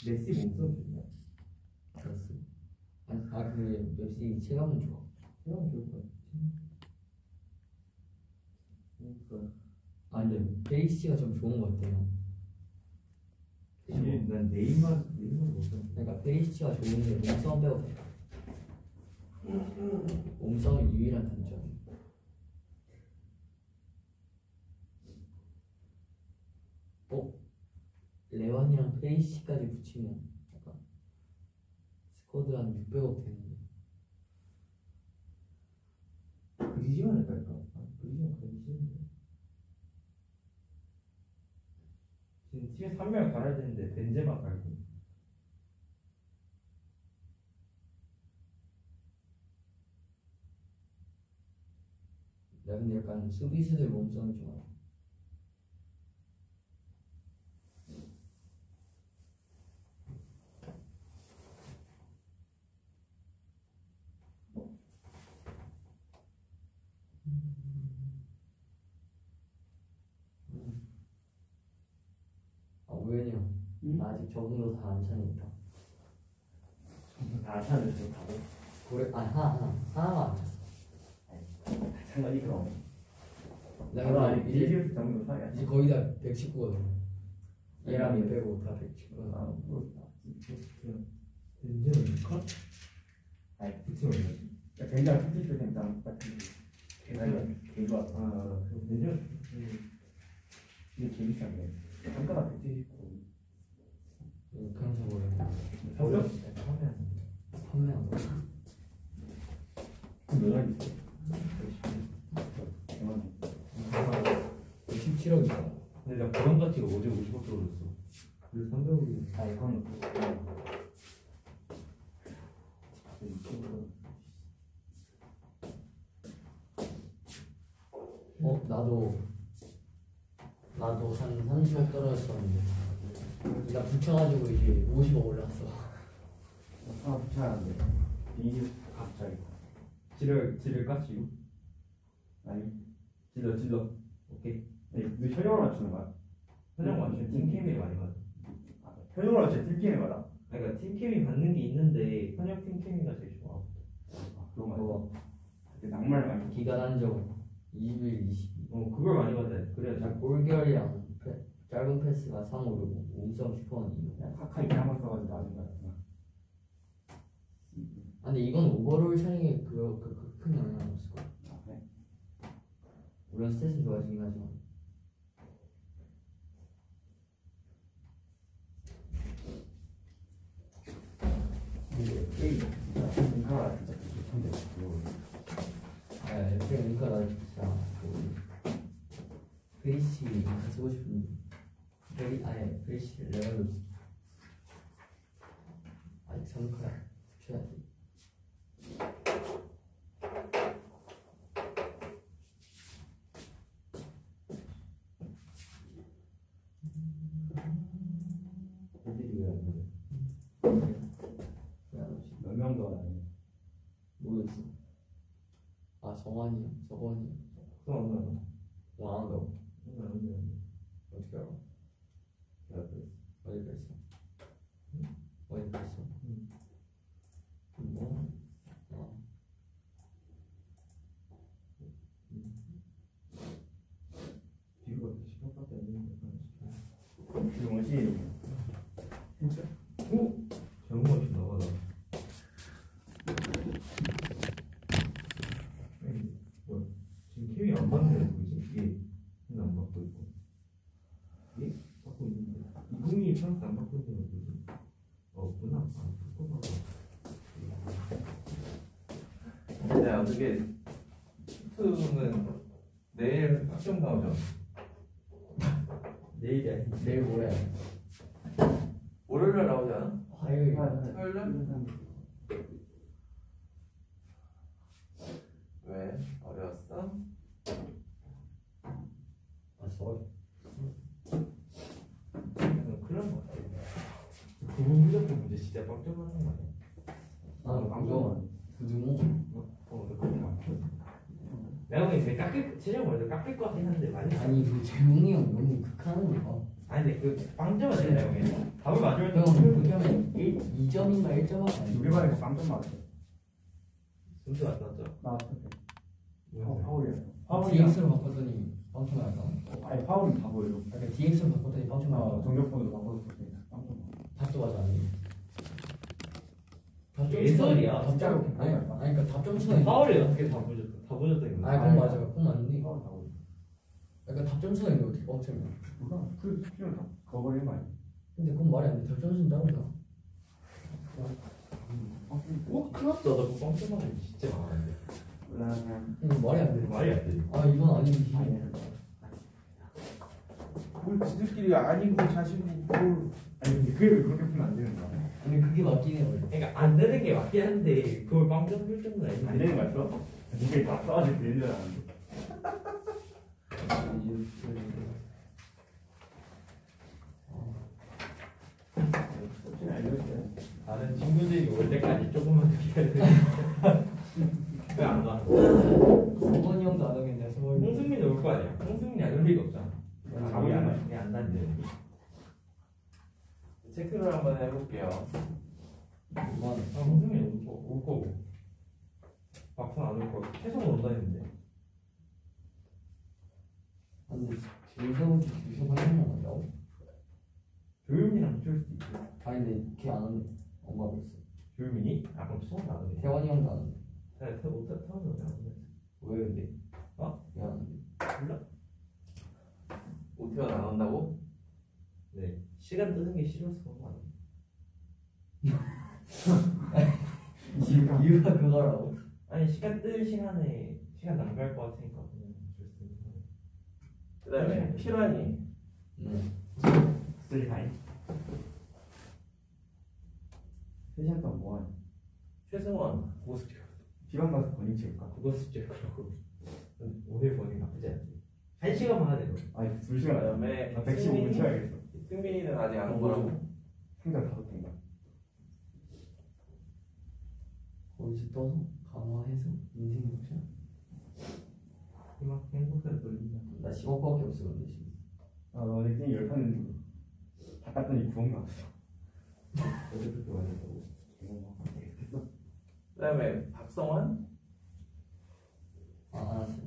메시 몸싸움 좋냐? 알았어. 그 맵시 체감은 좋아. 체감 좋을 것 같아. 그러니까. 근데 페이시가 좀 좋은 것 같아요. 난 네이마르 못해. 그러니까 페이시가 좋은데 몸싸움 빼고 돼. 몸싸움이 유일한 단점. 레완이랑 페이시까지 붙이면 약간 스쿼드 한 600억 되는데. 그리지만 할까? 그리지만 가기 싫은데. 지금 팀에 3명 갈아야 되는데 벤제마 갈고. 나 근데 약간 수비수들 몸싸움이 좋아. 우연히 형, 나 아직 적응도 다 안 차니까. 다 차는 다고. 그래? 하나만 안 찼어. 장난이 그럼. 나 이제 정도 사야. 이제 거의 다 119거든. 얘랑 얘 빼고 다 119. 벤제마 컷? 아니 그치 얼마지? 굉장히 특집을 굉장히 굉장히 개가 벤제마 이게 제일 비싼데 한가닥 179. 그런 사고를 판매한 거. 그럼 몇 원 있어? 17억이잖아. 근데 나 그런 가치가 어제 50억 떨어졌어. 그래서 300억이. 이건 나도 한 30억 떨어졌었는데 나 붙여가지고 이제 50억 올랐어. 하나 붙여야하는데 20 갑자기 질을 깠지요? 아니 질러 오케이. 너 현역으로 맞추는 거야? 현역 맞추면 팀케미 많이 받아. 현역으로 맞추면 팀케미 받아? 그러니까 팀케미 받는 게 있는데 현역 팀케미가 제일 좋아. 그런 거 같아. 낭만 많이 기간 한정 20일 22. 그걸 많이 받아야 돼. 그래야 잘. 골결량 짧은 패스가 3 오르고 몸싸움 슈퍼는 2. 카카이 한번 써가지고 나중에 받았구나. 근데 이건 오버롤 샤닝에 큰 영향은 없을 거야. 그래? 물론 스탯은 좋아지긴 하지만. 근데 게임 인카가 진짜 좋던데. 그러니까 나 진짜 페이시 인카 쓰고 싶은데 페이시 레벨로 아직 3카야 붙여야지. 몇 명도 안 하네. 모르겠어. 정환이 형, 저건이 또 안 나와. 안 한다고? 안 나오네. 어떻게 알아? 내가 그랬어. 어디 그랬어? 어디 그랬어? 뭐? 비교가 10%밖에 안 되는데. 지금 뭐지? 진짜? 정말 좀 나가다. 뭐 지금 케미 안 받는 애 누구지? 이게 안 받고 있고. 이게 받고 있는데 이공이 평소 안 받고 있는 애 누구지? 없구나. 바꿔봐. 근데 어떻게 투는 내일 확정 나오죠? 내일이 아니 내일 모레 월요일에 나오지 않아? 화요일. 화요일날? 왜? 어려웠어? 서울. 큰일 난거 같아. 구분 무조건 문제 진짜 빡쳐가는 거 아니야? 이거 부등호. 그렇게 많죠. 내가 보기엔 제일 깎일, 최종 먼저 깎일 것 같긴 한데 많이. 아니 그 재웅이 형 너무 극하는 거 봐. 아니 근데 그 빵점은 내가 보기엔 답을 맞으면 형 그렇게 하면 2점인가 1점 아니 우리 반에서 깜짝 놀랐어. 순수 안 나왔죠? 나왔어. 뭐야? 파울이야. DX로 바꿨더니 빵점 나왔다. 아니 파울은 다 보여줘. 그러니까 DX로 바꿨더니 빵점 나왔다. 정적번호로 바꿔서 깜짝 놀랐어. 답도 맞아 아니. 예설이야. 진짜로. 아니 그러니까 답점 수는. 파울이 어떻게 다 보여줬다? 다 보여줬다는 거야? 아니 그건 맞아. 그건 맞는데. 파울 다 보여줘. 그러니까 답점 수는 있는데 어떻게 빵점이야? 누가 그 수준을 다 거버리는 거 아니야? 근데 그건 말이 안 돼. 답점 수는 다르잖아. 오, 큰일 났다. 나 그거 빵점 맞으면 진짜 많았는데. 이거 말이 안 돼. 말이 안 돼. 아 이건 아니지. 뭘 지들끼리 아니고 자신이 뭘 아니 근데 그렇게 풀면 안 되는 거야. 근데 그게 맞긴 해 원래. 그러니까 안 되는 게 맞긴 한데 그걸 빵점 줄 정도는 아닌데. 안 되는 거 같어? 니가 다 써가지고 되는 줄 알았는데. 혹시 알려줄게. 다른 친구들이 올 때까지 조금만 더 기다려. 왜안 와? 성건이 형도 안 오겠네. 성건이. 홍승민이 올 거 아니야? 홍승민이 안 올 리가 없잖아. 감이 안 와. 그냥 안 난대. 체크를 한번 해볼게요. 홍승민이 올 거고. 막상 안 올 거고. 최소 온다 했는데. 근데 유성 활동만 한다고? 조윤이랑 붙을 수도 있고. 아니 근데 걔 안 온대. 엄마가 있어. 조윤이? 아 그럼 수업 안 오네. 태원이 형도 안 온대. 태원이 안 오네. 왜 근데? 어? 왜안 온대? 몰라. 오태원 안 온다고? 네. 시간 뜨는 게 싫어서 그런 거 아니야? 이유가 그거라고? 아니 시간 뜰 시간에 시간 낭비할 것 같으니까 그냥 줄 수 있는 거예요. 그 다음에 피란이 쓰리 가인. 3시간 동안 뭐하니? 최승원 국어 숙제 비방 가서 건닝 채울까? 국어 숙제 그러고 오늘 보니 나쁘지 않지. 1시간만 하자 너. 아니 2시간 그 다음에 나 115분 채워야겠어. 승민이는 아직 안 온 거라고? 상자 5개인가? 거기서 떠서 강화해서 인생 역시. 막 행복하게 돌린다. 나 10억밖에 없어 근데 지금. 너 어제 게임 10판 했는데 다 깠더니 9억 나왔어. 어제 그렇게 말했다고. 됐어? 그 다음에 박성환? 알았어.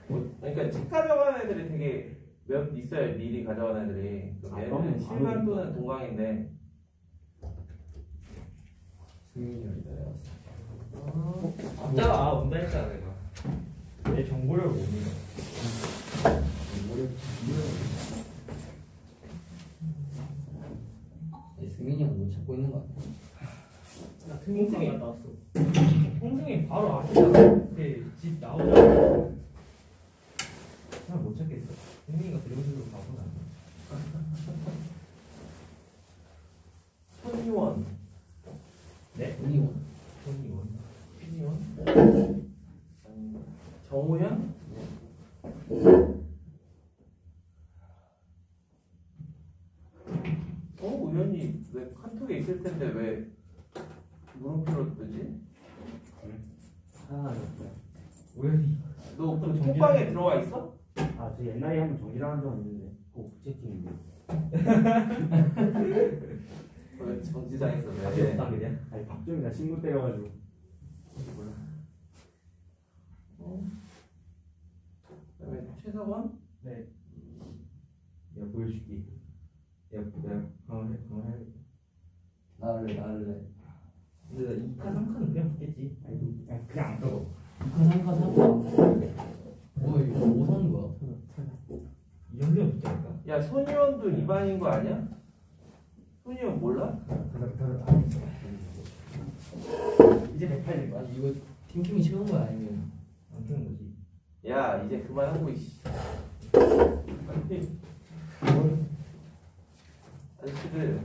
그러니까 책 가져가는 애들이 되게 몇 있어요. 미리 가져가는 애들이. 아, 얘는 그럼 실만 바로 또는 동강인데 승민이 형이 내려왔어. 진짜 온다 했잖아 내가. 내 정보를 못 믿어. 승민이 형 못 찾고 있는 거 같아. 나 홍승이 나왔어. 홍승이 바로 앞이잖아. 집 나오자마자. 못 찾겠어. 홍승이가 그런 식으로 가보나. 손희원 네? 승민이 손이원. 정우현? 우현이 왜 카톡에 있을 텐데 왜 물음표로 뜨지? 하나 줬어요. 우연히. 너그 정지랑- 톡방에 들어와 있어? 아, 저 옛날에 한번 정지랑 한 적 있는데 꼭 부채팅인데. 왜 정지당했어? 답이 왜? 없다 그냥. 아니 박정희가 친구 때려가지고. 몰라. 그다음에 최석원? 네. 야 보여줄게. 야 강화해야겠다. 나를. 근데 나 2카 3카는 그냥 붙겠지. 아니 그냥 안 떠. 2카 3카 3카. 뭐야 이거 뭐 사는 거야? 이 정도면 붙지 않을까? 야 손희원도 이반인 거 아니야? 손희원 몰라? 이제 108인 거야. 아니 이거 팀킴이 채운 거야 아니면? 안 주는 거지. 야 이제 그만하고 이씨. 아저씨들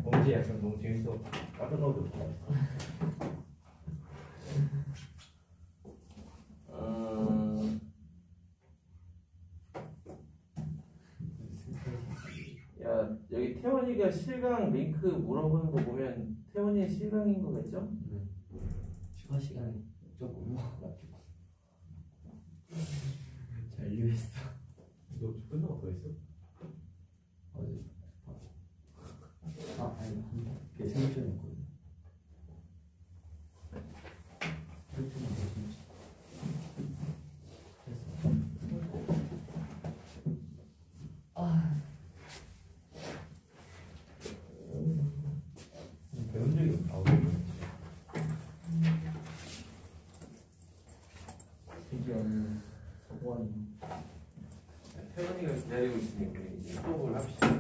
어제 약간 너무 재밌어. 깜짝 놀랐어. 야 여기 태원이가 실강 링크 물어보는 거 보면 태원이 실강인 거겠죠? 추가 시간에 조금 잘 이해했어. 너 끝나고 더 있어? 어제 아니 그게 생일전이었거든. 생일전인데 진짜. 배운 적이 없어. 드디어 서구환이 태원이가 기다리고 있으니까 이제 수업을 합시다.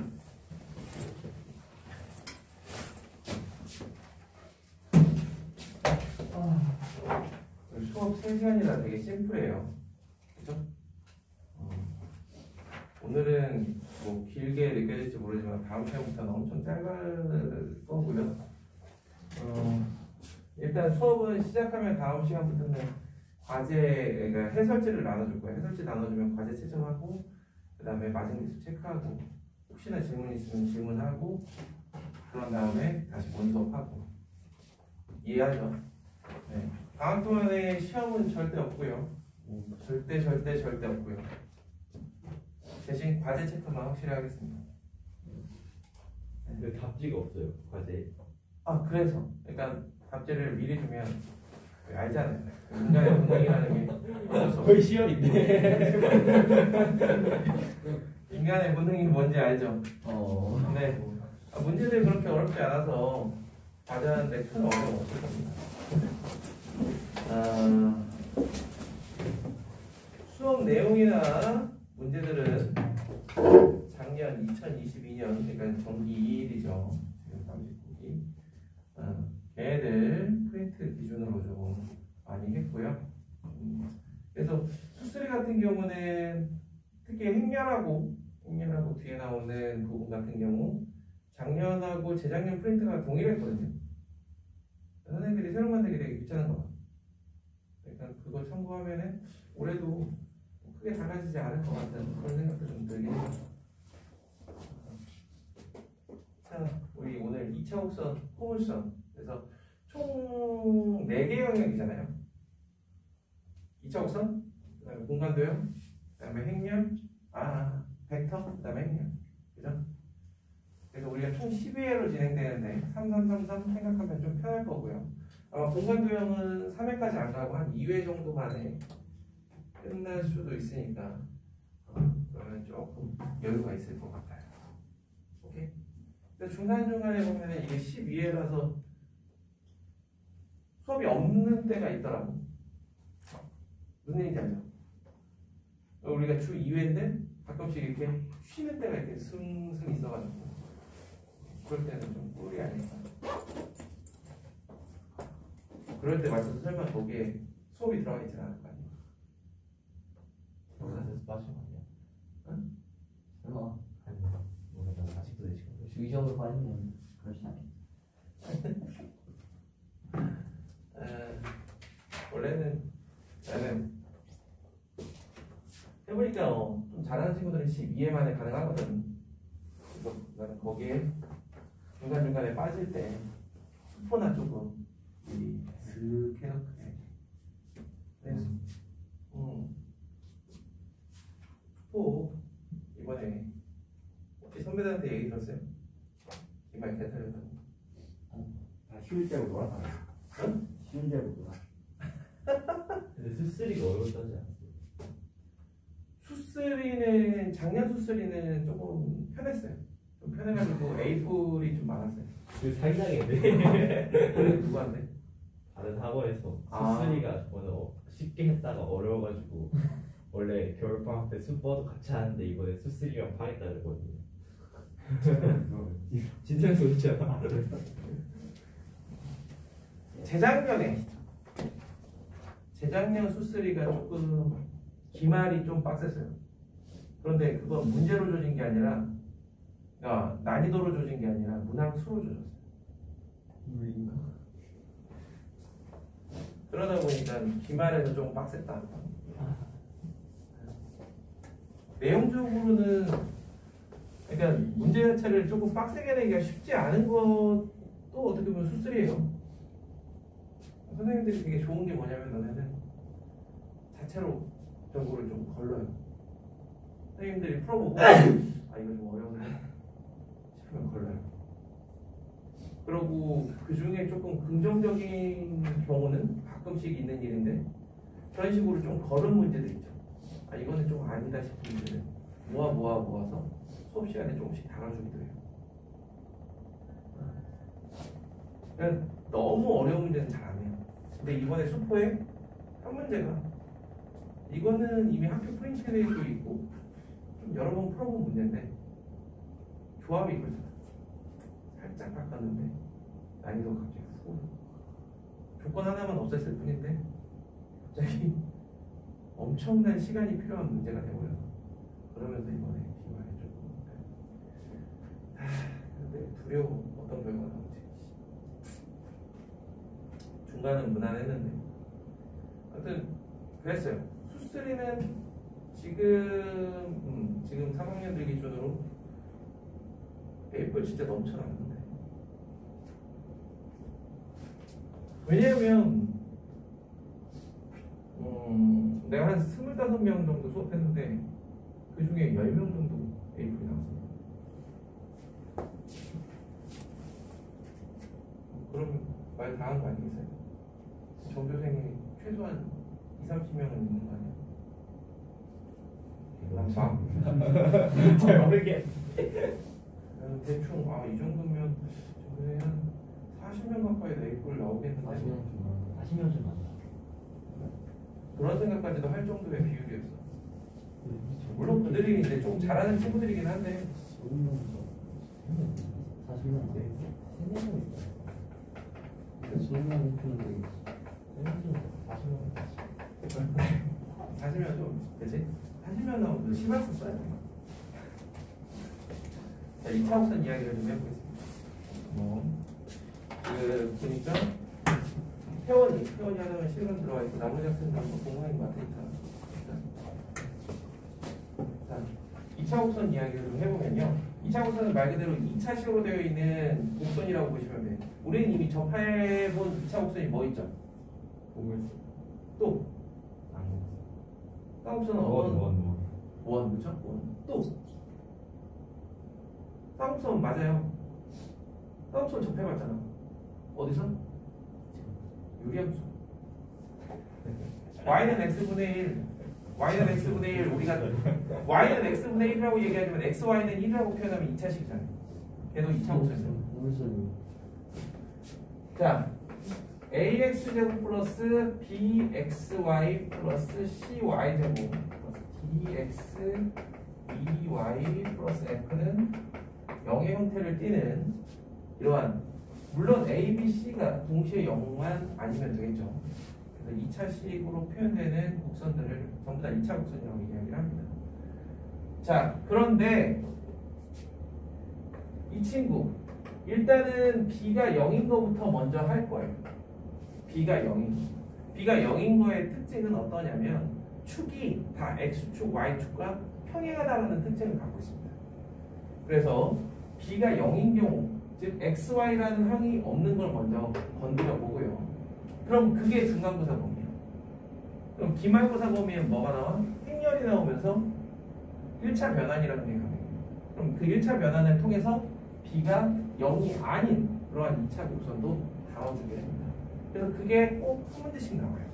수업 3시간이라 되게 심플해요. 그죠? 오늘은 뭐 길게 느껴질지 모르지만 다음 시간부터는 엄청 짧을 거고요. 일단 수업은 시작하면 다음 시간부터는 과제, 그러니까 해설지를 나눠줄 거예요. 해설지 나눠주면 과제 채점하고 그 다음에 맞은 기수 체크하고 혹시나 질문 있으면 질문하고 그런 다음에 다시 본수업하고 이해하죠? 네. 방학 동안에 시험은 절대 없고요. 절대 없고요. 대신 과제 체크만 확실히 하겠습니다. 근데 답지가 없어요. 과제. 아 그래서 그러니까 답지를 미리 주면 알잖아요. 인간의 본능이라는 게 어쩔 수 없어요. 거의 시험인데. 인간의 본능이 뭔지 알죠? 네. 근데 문제들이 그렇게 어렵지 않아서 과제하는데 큰 어려움 없을 겁니다. 수업 내용이나 문제들은 작년 2022년 그러니까 정기 2일이죠. 지금 39기. 걔네들 프린트 기준으로 조금 많이 했고요. 그래서 수쓰리 같은 경우는 특히 행렬하고 뒤에 나오는 부분 같은 경우 작년하고 재작년 프린트가 동일했거든요. 선생님들이 새로 만들기 되게 귀찮은 거 봐. 그러니까 그거 참고하면은 올해도 크게 달라지지 않을 것 같은 그런 생각도 좀 들긴 해요. 자, 우리 오늘 2차 곡선, 포물선. 그래서 총 4개 영역이잖아요. 2차 곡선, 그 다음에 공간도형, 그 다음에 행렬, 벡터, 그 다음에 행렬. 그죠? 그래서 우리가 총 12회로 진행되는데 3333 생각하면 좀 편할 거고요. 아마 공간도형은 3회까지 안 가고 한 2회 정도 만에 끝날 수도 있으니까 그러면 조금 여유가 있을 것 같아요. 오케이? 근데 중간중간에 보면 이게 12회라서 수업이 없는 때가 있더라고. 무슨 얘기인지 알죠? 우리가 주 2회인데 가끔씩 이렇게 쉬는 때가 이렇게 승승 있어가지고 그럴 때는 좀 꿀이 아닐까. 그럴 때 맞춰서 설마 거기에 수업이 들어가 있진 않을 거 아니에요. 가서 빠진 거 아니야? 설마 아니 뭐나 아직도 내 시간. 주기적으로 빠지면 그렇진 않겠지. 원래는 나는 해보니까 좀 잘하는 친구들은 12회 만에 가능하거든. 그래서 나는 거기에 중간중간에 빠질 때 수포나 조금 슥 해놓고 그래서 수포 이번에 혹시 선배들한테 얘기 들었어요? 이말 개털렸다고. 쉬울 때고 놀았다. 응? 쉬운 때고 놀아. 근데 수쓰리가 어려웠다지 않았어요? 수쓰리는 작년 수쓰리는 조금 편했어요. 좀 편해가지고 A4이 좀 많았어요. 그 사기당했네. 누구한테? 다른 학원에서 아. 수쓰리가 저번에 쉽게 했다가 어려워가지고 원래 겨울방학 때 수버도 같이 하는데 이번에 수쓰리랑 파겠다 그러거든요. 진짜 소리잖아. 재작년 수쓰리가 조금 기말이 좀 빡셌어요. 그런데 그건 문제로 조진 게 아니라 그러니까 난이도로 조진 게 아니라 문항수로 조졌어요. 그러다 보니까 기말에서 좀 빡셌다. 내용적으로는 그러니까 문제 자체를 조금 빡세게 내기가 쉽지 않은 것도 어떻게 보면 수쓰리예요. 선생님들이 되게 좋은 게 뭐냐면 너네는 자체로 정보를 좀 걸러요. 선생님들이 풀어보고 아 이거 좀 어려운데 싶으면 걸러요. 그러고 그 중에 조금 긍정적인 경우는 가끔씩 있는 일인데 그런 식으로 좀 걸은 문제들 있죠. 아 이거는 좀 아니다 싶은 문제는 모아서 수업 시간에 조금씩 달아주기도 해요. 그러니까 너무 어려운 문제는 잘 안 해요. 근데 이번에 수포에 한 문제가 이거는 이미 학교 프린트에도 있고 좀 여러 번 풀어본 문제인데 조합이거든요. 살짝 바꿨는데 난이도가 갑자기 훅 조건 하나만 없앴을 뿐인데 갑자기 엄청난 시간이 필요한 문제가 되고요. 그러면서 이번에 기말에 조금 근데 두려워. 어떤 결과가 나올지. 중간은 무난했는데 하여튼 그랬어요. 수쓰리는 지금 3학년들 기준으로 A4 진짜 넘쳐나는데 왜냐면 내가 한 25명 정도 수업했는데 그 중에 10명 정도 A4이 나왔어요. 그럼 말 다 한 거 아니겠어요? 전교생이 최소한 2-30명은 있는 거 아니야? 남방? 잘 모르게. 대충 이 정도면 저희 한 40명 가까이 A4를 나오겠는데 40명 좀 맞아. 그런 생각까지도 할 정도의 비율이었어. 물론 그들이 이제 좀 잘하는 친구들이긴 한데 40명 돼. 3명 있다. 20명 있는데 40명 좀 그치? 40명 나오면 심할수 써야 돼. 자, 2차 곡선 이야기를 좀 해보겠습니다. 보니까 회원이 하나는 실은 들어가 있고 나머지 학생들은 공부하는 것 같으니까. 자, 2차 곡선 이야기를 좀 해보면요. 2차 곡선은 말 그대로 2차식으로 되어 있는 곡선이라고 보시면 돼요. 우리는 이미 접해본 2차 곡선이 뭐 있죠? 또 쌍곡선은 원 그쵸? 또 쌍곡선 맞아요. 쌍곡선 접해봤잖아. 어디서? 유리함수. y는 x분의 1 y는 x분의 1 우리가 y는 x분의 1이라고 얘기하지만 xy는 1이라고 표현하면 2차식이잖아요. 걔도 2차 곡선이죠. 자 ax제곱 플러스 bxy 플러스 cy제곱 플러스 dx dy 플러스 f는 0의 형태를 띠는 이러한 물론 a, b, c가 동시에 0만 아니면 되겠죠. 그래서 2차식으로 표현되는 곡선들을 전부 다 2차 곡선이라고 이야기를 합니다. 자 그런데 이 친구 일단은 b가 0인 거부터 먼저 할 거예요. b가 0인 거의 특징은 어떠냐면 축이 다 x축, y축과 평행하다는 특징을 갖고 있습니다. 그래서 b가 0인 경우 즉 xy라는 항이 없는 걸 먼저 건드려 보고요. 그럼 그게 중간고사 범위예요. 그럼 기말고사 범위에 뭐가 나와? 행렬이 나오면서 1차 변환이라는 게 가능해요. 그럼 그 1차 변환을 통해서 b가 0이 아닌 그러한 2차 곡선도 다뤄주게 됩니다. 그래서 그게 꼭 한 문제씩 나와요.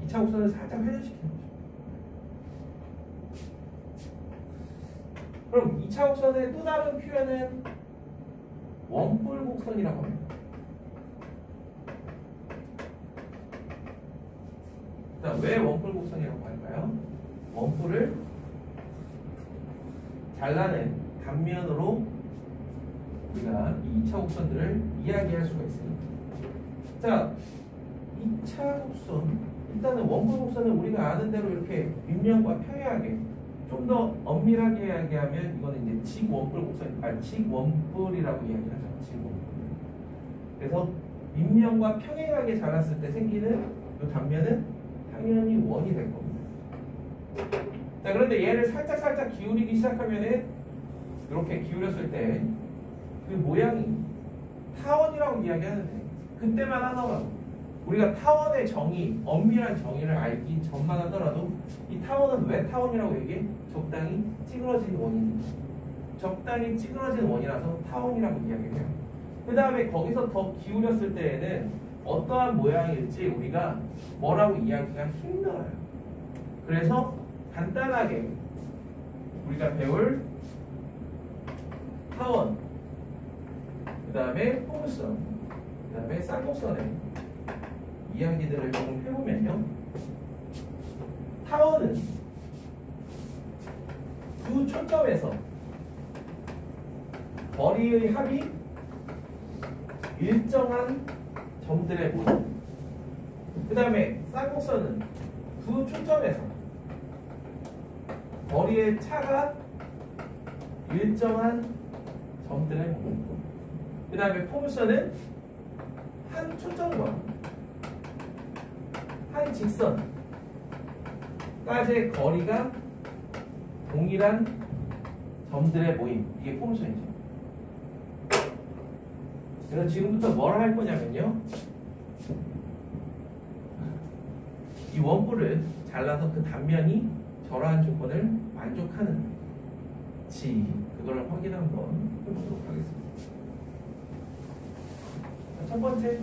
2차 곡선을 살짝 회전시키는 거죠. 그럼 2차 곡선의 또 다른 표현은 원뿔 곡선이라고 합니다. 자, 왜 원뿔 곡선이라고 할까요? 원뿔을 잘라낸 단면으로 우리가 이 2차 곡선들을 이야기할 수가 있습니다. 자, 2차 곡선 일단은 원뿔 곡선은 우리가 아는 대로 이렇게 밑면과 평행하게 좀 더 엄밀하게 이야기하면 이거는 이제 직원뿔 곡선, 직원뿔이라고 이야기하죠. 직원뿔. 그래서 밑면과 평행하게 잘랐을 때 생기는 이 단면은 당연히 원이 될 겁니다. 자, 그런데 얘를 살짝 기울이기 시작하면은 이렇게 기울였을 때 그 모양이 타원이라고 이야기하는데 그때만 하더라도 우리가 타원의 정의, 엄밀한 정의를 알기 전만 하더라도 이 타원은 왜 타원이라고 얘기해? 적당히 찌그러진 원입니다. 적당히 찌그러진 원이라서 타원이라고 이야기해요. 그 다음에 거기서 더 기울였을 때에는 어떠한 모양일지 우리가 뭐라고 이야기가 힘들어요. 그래서 간단하게 우리가 배울 타원, 그 다음에 포물선, 그 다음에 쌍곡선의 이야기들을 조금 해보면요. 타원은 두 초점에서 거리의 합이 일정한 점들의 모임. 그 다음에 쌍곡선은 두 초점에서 거리의 차가 일정한 점들의 모임. 그 다음에 포물선은 한 초점과 한 직선까지의 거리가 동일한 점들의 모임. 이게 포물선이죠. 그래서 지금부터 뭘 할 거냐면요. 이 원뿔을 잘라서 그 단면이 저러한 조건을 만족하는지 그거를 확인 한번 해보도록 하겠습니다. 첫 번째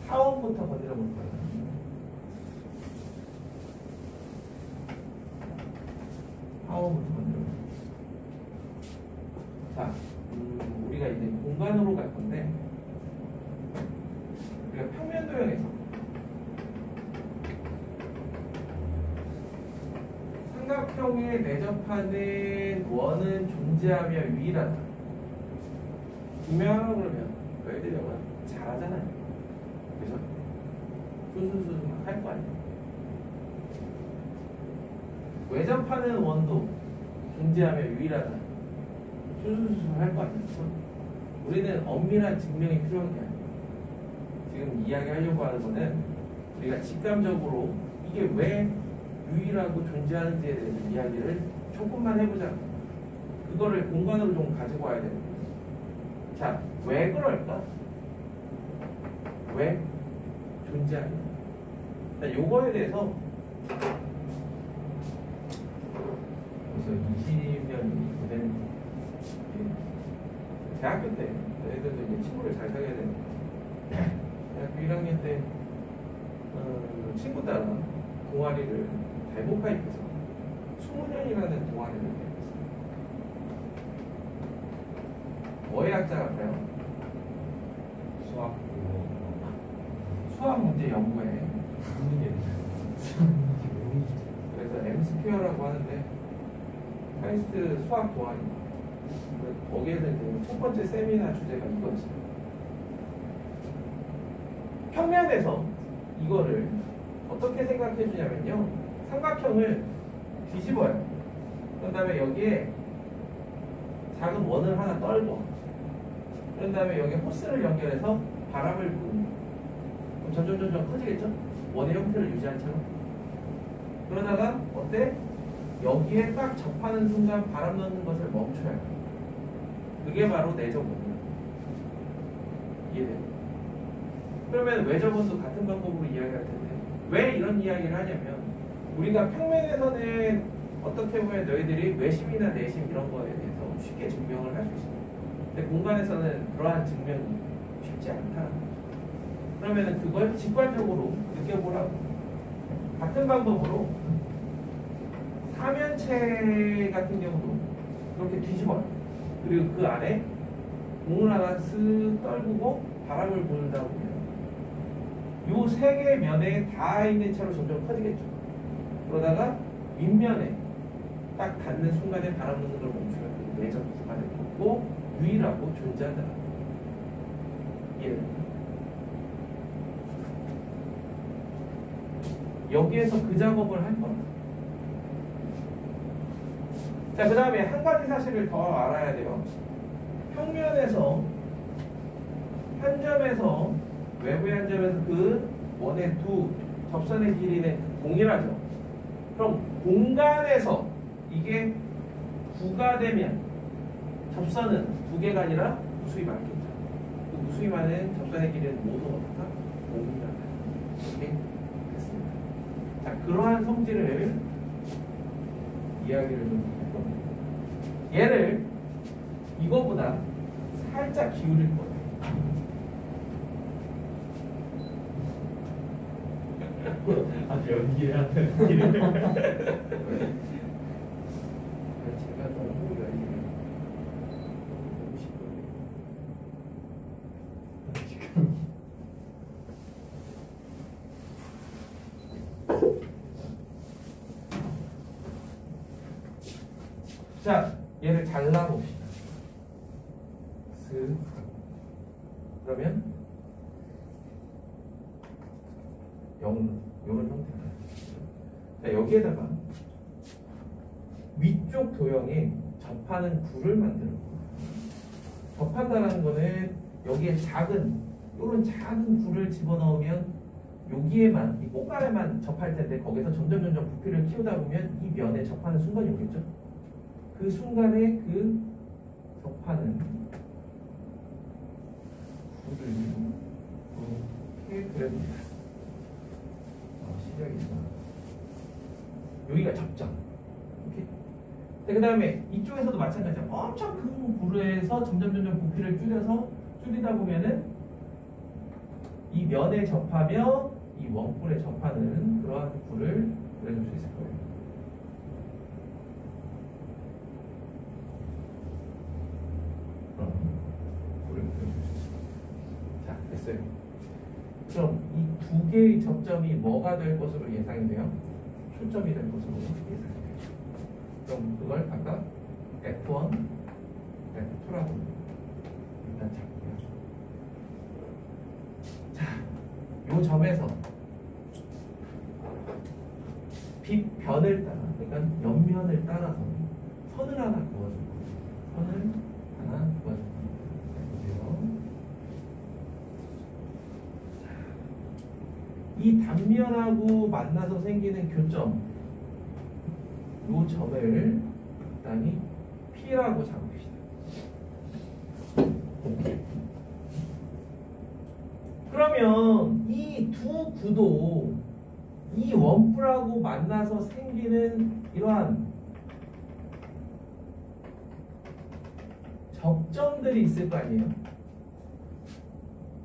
타원부터 건드려 볼 거예요. 타원부터 건드려 볼 거예요. 자, 우리가 이제 공간으로 갈 건데 우리가 평면 도형에서 삼각형에 내접하는 원은 존재하며 유일하다. 분명하고 그러면 너희들이 영어 잘하잖아요. 그래서 수수수 막 할 거 아니에요. 외접하는 원도 존재하며 유일하다. 수수수 할 거 아니에요. 우리는 엄밀한 증명이 필요한 게 아니에요. 지금 이야기하려고 하는 거는 우리가 직감적으로 이게 왜 유일하고 존재하는지에 대해서 이야기를 조금만 해보자. 그거를 공간으로 좀 가지고 와야 되는 거예요. 자, 왜 그럴까? 왜 존재하냐? 요거에 대해서 벌써 20년이 된 대학교 때 애들도 이제 친구를 잘 사귀어야 되는데 대학교 1학년 때 친구 따라 동아리를 잘못 가입해서 20년이라는 동아리를 가입했어요. 뭐의 학자 같아요? 수학 문제 연구에 그래서 M-스퀘어라고 하는데 카이스트 수학 동아리 거기에서 이제 첫 번째 세미나 주제가 이거였어요. 평면에서 이거를 어떻게 생각해 주냐면요. 삼각형을 뒤집어요. 그런 다음에 여기에 작은 원을 하나 떨고 그런 다음에 여기에 호스를 연결해서 바람을 부는 그럼 점점 커지겠죠? 원의 형태를 유지한 채로. 그러다가 어때? 여기에 딱 접하는 순간 바람 넣는 것을 멈춰야 돼. 그게 바로 내접원이에요. 이해돼요? 그러면 외접원도 같은 방법으로 이야기할 텐데 왜 이런 이야기를 하냐면 우리가 평면에서는 어떻게 보면 너희들이 외심이나 내심 이런 거에 대해서 쉽게 증명을 할 수 있습니다. 근데 공간에서는 그러한 증명이 쉽지 않다. 그러면 그걸 직관적으로 느껴보라고. 같은 방법으로 사면체 같은 경우도 이렇게 뒤집어요. 그리고 그 안에 공을 하나 쓱 떨구고 바람을 부는다고 해요. 요 세 개의 면에 다 있는 채로 점점 커지겠죠. 그러다가 윗면에 딱 닿는 순간에 바람 넣는 걸 멈추면 내접 순간에 걷고 유일하고 존재한다. 이해됩니까? 여기에서 그 작업을 할 겁니다. 자, 그 다음에 한 가지 사실을 더 알아야 돼요. 평면에서 한 점에서 외부의 한 점에서 그 원의 두 접선의 길이는 동일하죠. 그럼 공간에서 이게 9가 되면 접선은 두 개가 아니라 무수히 많겠죠. 무수히많은 접선의 길이는 모두 어떻다? 5m. 이렇게 됐습니다. 자, 그러한 성질을 이야기를 좀 할 겁니다. 얘를 이거보다 살짝 기울일 거예요. 아주 연기하는 길을. 제가 너무 열심히 너무 시끄러워요. 자, 얘를 잘라봅시다. 슥. 그러면 이런 형태다. 자, 여기에다가 위쪽 도형에 접하는 굴을 만들어. 접한다는 거는 여기에 이런 작은 굴을 집어넣으면 여기에만, 이 꽃가래만 접할 텐데 거기서 점점 부피를 키우다 보면 이 면에 접하는 순간이 오겠죠? 그 순간에 그 접하는 굴을 이렇게 그려줍니다. 시작이구나. 여기가 접점. 이렇게. 그 다음에 이쪽에서도 마찬가지야. 엄청 큰 굴에서 점점 부피를 줄이다 보면은 이 면에 접하며 이 원뿔에 접하는 그러한 굴을 그려줄 수 있을 거예요. 굴을 그려줄 수 있어요. 자, 됐어요. 그럼 이 두 개의 접점이 뭐가 될 것으로 예상이 돼요? 초점이 될 것으로 예상이 돼요. 그럼 그걸 아까 F1, F2라고 일단 잡고요. 자, 요 점에서 빗변을 따라, 그러니까 옆면을 따라서 선을 하나 그어줄 거예요. 선을 하나 그어줄 거예요. 이 단면하고 만나서 생기는 교점, 이 점을 일단이 P라고 잡읍시다. 그러면 이 두 구도 이 원뿔하고 만나서 생기는 이러한 접점들이 있을 거 아니에요?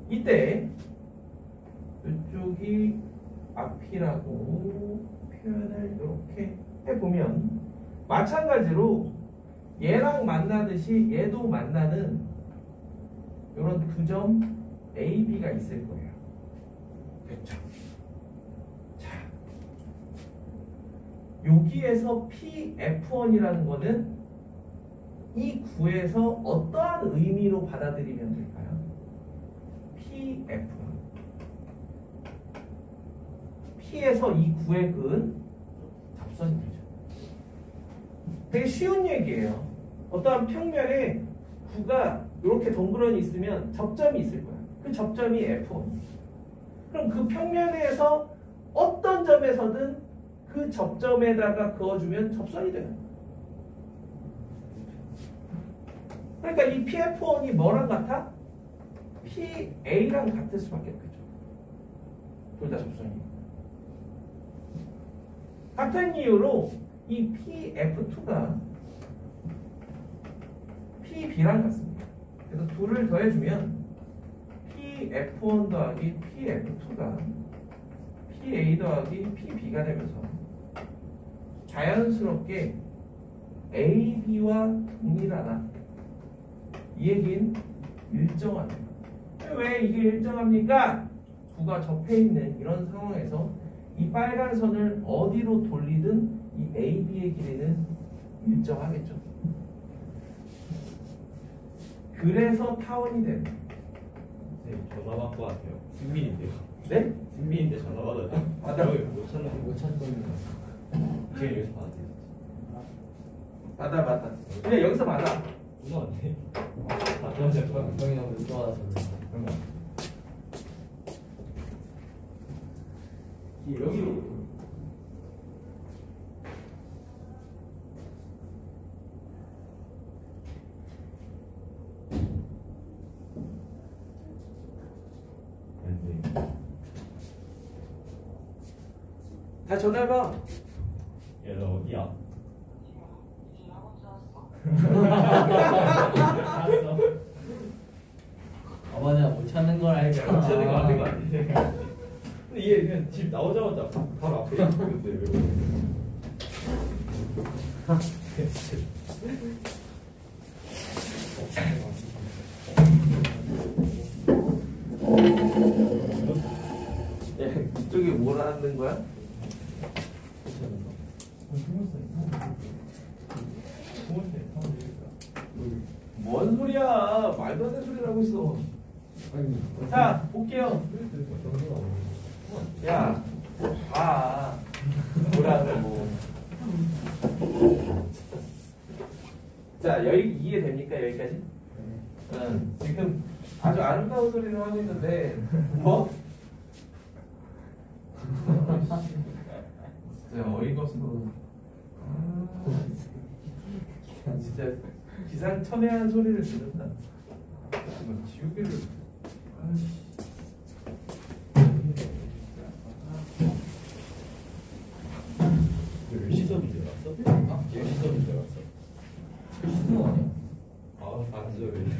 이때 이쪽이 앞이라고 표현을 이렇게 해보면 마찬가지로 얘랑 만나듯이 얘도 만나는 이런 두 점 A, B가 있을 거예요. 됐죠? 자, 여기에서 PF1이라는 거는 이 구에서 어떠한 의미로 받아들이면 될까요? PF1. P에서 이 구의 근은 접선이 되죠. 되게 쉬운 얘기예요. 어떠한 평면에 구가 이렇게 덩그러니 있으면 접점이 있을 거야. 그 접점이 F1. 그럼 그 평면에서 어떤 점에서든 그 접점에다가 그어주면 접선이 되는 거야. 그러니까 이 PF1이 뭐랑 같아? PA랑 같을 수밖에 없겠죠. 둘 다 접선이. 같은 이유로 이 PF2가 PB랑 같습니다. 그래서 둘을 더해주면 PF1 더하기 PF2가 PA 더하기 PB가 되면서 자연스럽게 AB와 동일하다. 이 얘기는 일정하다. 왜 이게 일정합니까? 구가 접해 있는 이런 상황에서 이 빨간 선을 어디로 돌리든 이 AB의 길이는 일정하겠죠. 그래서 타원이 되는. 네, 전화 받고 왔어요. 승민인데요. 네? 승민인데 전화 받아요. 받아. 못 찾는 못 찾거든요. 지금 여기서 받았어요. 받아. 그냥 여기서 받아. 끊어왔네. 받아야 형이 너무 늦어와서 그런 거 여기 다 전화해봐. 얘너 어디야? 알았어. 어머니가 못 찾는 걸 알잖아. 못 찾는 거 아닌 거 아니야? 근데 얘 그냥 집 나오자마자 바로 앞에 있는데 왜 그래? 야, 이쪽에 뭘 하는 거야? 뭔 소리야? 말도 안 되는 소리를 하고 있어. 자, 볼게요. 야, 봐. 뭐라고. 자, 여기 이해됩니까? 여기까지? 응. 지금 아주 아름다운 소리를 하고 있는데, 뭐? 진짜 어이가 없어. 진짜 기상천외한 소리를 들은다. 이거 지우개를. 아이씨. 몇 시 수업이 들어갔어? 몇 시 수업이 들어갔어? 수능 아니야? 아, 반수업이네.